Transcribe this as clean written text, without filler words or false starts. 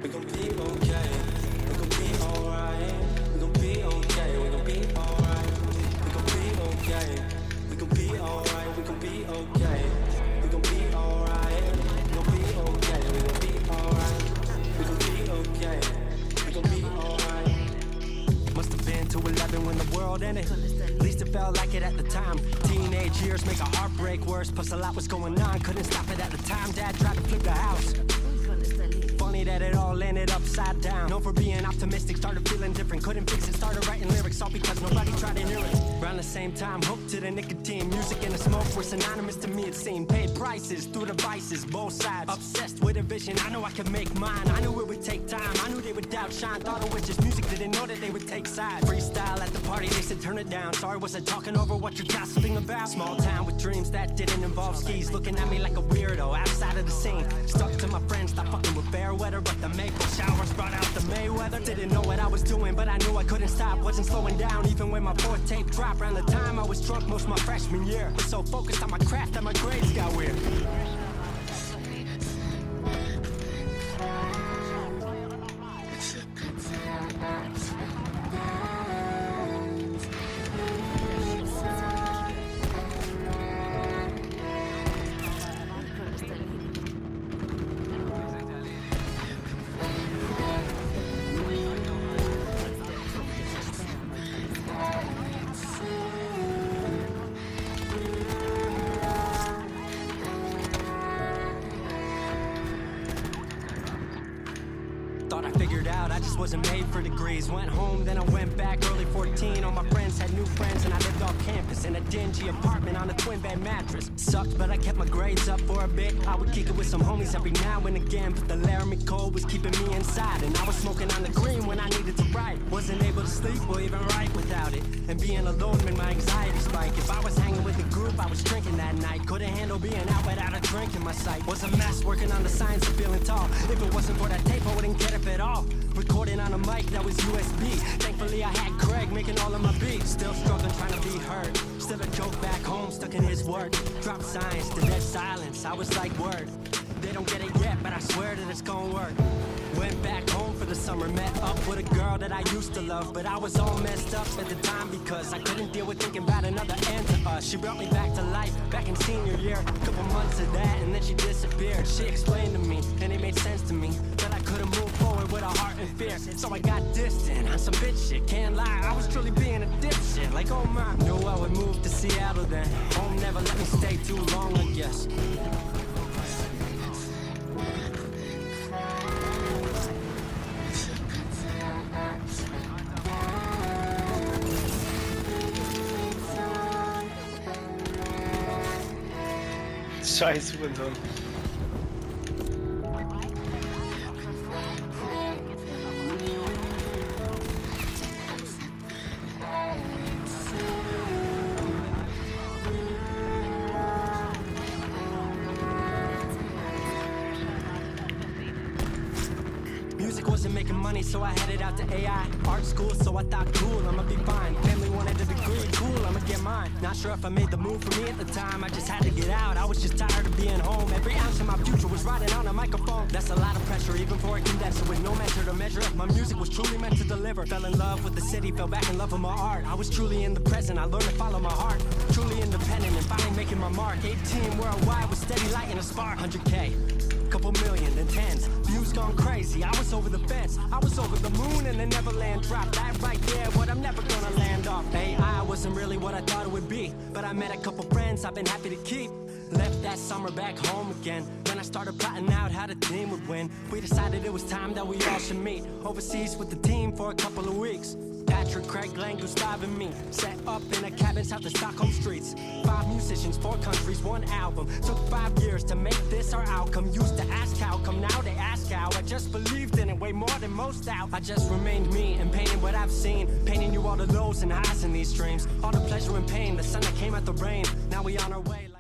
We gon' be okay. We gon' be alright. We gon' be okay. We gon' be alright. We gon' be okay. We gon' be alright. We gon' be okay. We gon' be alright. We gon' be okay. We gon' be alright. We gon' be okay. We gon' be alright. Must have been 211 when the world ended. At least it felt like it at the time. Teenage years make a heartbreak worse. Plus a lot was going on. Couldn't stop it at the time. Dad tried to flip the house. Funny that it all ended upside down. Known for being optimistic, started feeling different. Couldn't fix it, started writing lyrics, all because nobody tried to hear it. Around the same time, hooked to the nicotine. Music and the smoke were synonymous to me, it seemed. Paid prices through the vices, both sides. Obsessed with a vision, I knew I could make mine. I knew it would take time, I knew they would doubt shine. Thought it was just music, didn't know that they would take sides. Freestyle at the party, they said turn it down. Sorry, was I talking over what you're gossiping about? Small town with dreams that didn't involve skis. Looking at me like a weirdo, outside of the scene. Stuck to my friends, stop fucking with fair weather. But the maple showers brought out the Mayweather. Didn't know what I was doing, but I knew I couldn't stop. Wasn't slowing down, even when my fourth tape dropped. Around the time I was drunk most my freshman year. Was so focused on my craft that my grades got weird. Thought I figured out, I just wasn't made for degrees. Went home, then I went back, early 14. All my friends had new friends and I lived off campus in a dingy apartment on a twin bed mattress. Sucked, but I kept my grades up for a bit. I would kick it with some homies every now and again, but the Laramie cold was keeping me inside. And I was smoking on the green when I needed to write. Wasn't able to sleep or even write without it. And being alone made my anxiety spike. If I was hanging with the group, I was drinking that night. Couldn't handle being out without a drink in my sight. Was a mess working on the science of feeling tall. If it wasn't for that tape, I wouldn't get it at all. Recording on a mic that was USB. Thankfully I had Craig making all of my beats. Still struggling trying to be heard. Still a joke back home, stuck in his word. Drop science to dead silence, I was like word. They don't get it yet, but I swear that it's gonna work. Went back home for the summer, met up with a girl that I used to love. But I was all messed up at the time because I couldn't deal with thinking about another end to us. She brought me back to life, back in senior year. Couple months of that and then she disappeared. She explained to me, and it made sense to me, that I couldn't move forward with a heart in fear. So I got distant on some bitch shit, can't lie, I was truly being a dipshit. Like oh my, knew I would move to Seattle then. Home never let me stay too long, I guess. Scheiße, Hurensohn. Music wasn't making money, so I headed out to AI art school, so I thought cool, I'ma be fine. Family wanted a degree, cool, I'ma get mine. Not sure if I made the move for me at the time, I just had to get out. I was just tired of being home. Every ounce of my future was riding on a microphone. That's a lot of pressure, even for a condenser with no measure to measure if my music was truly meant to deliver. Fell in love with the city, fell back in love with my art. I was truly in the present, I learned to follow my heart. Truly independent and finally making my mark. 18 worldwide with steady light and a spark. 100K. Couple million, then tens. Views gone crazy, I was over the fence. I was over the moon and the Neverland drop. That right there, what I'm never gonna land off. AI wasn't really what I thought it would be, but I met a couple friends I've been happy to keep. Left that summer back home again. Then I started plotting out how the team would win. We decided it was time that we all should meet overseas with the team for a couple of weeks. Patrick, Craig, Glenn, Gustav, and me set up in a cabin south of Stockholm streets. 5 musicians, 4 countries, 1 album. Took 5 years to make this our outcome. Used to ask how come, now they ask how. I just believed in it way more than most out. I just remained me and painted what I've seen. Painting you all the lows and highs in these dreams. All the pleasure and pain, the sun that came out the rain. Now we on our way like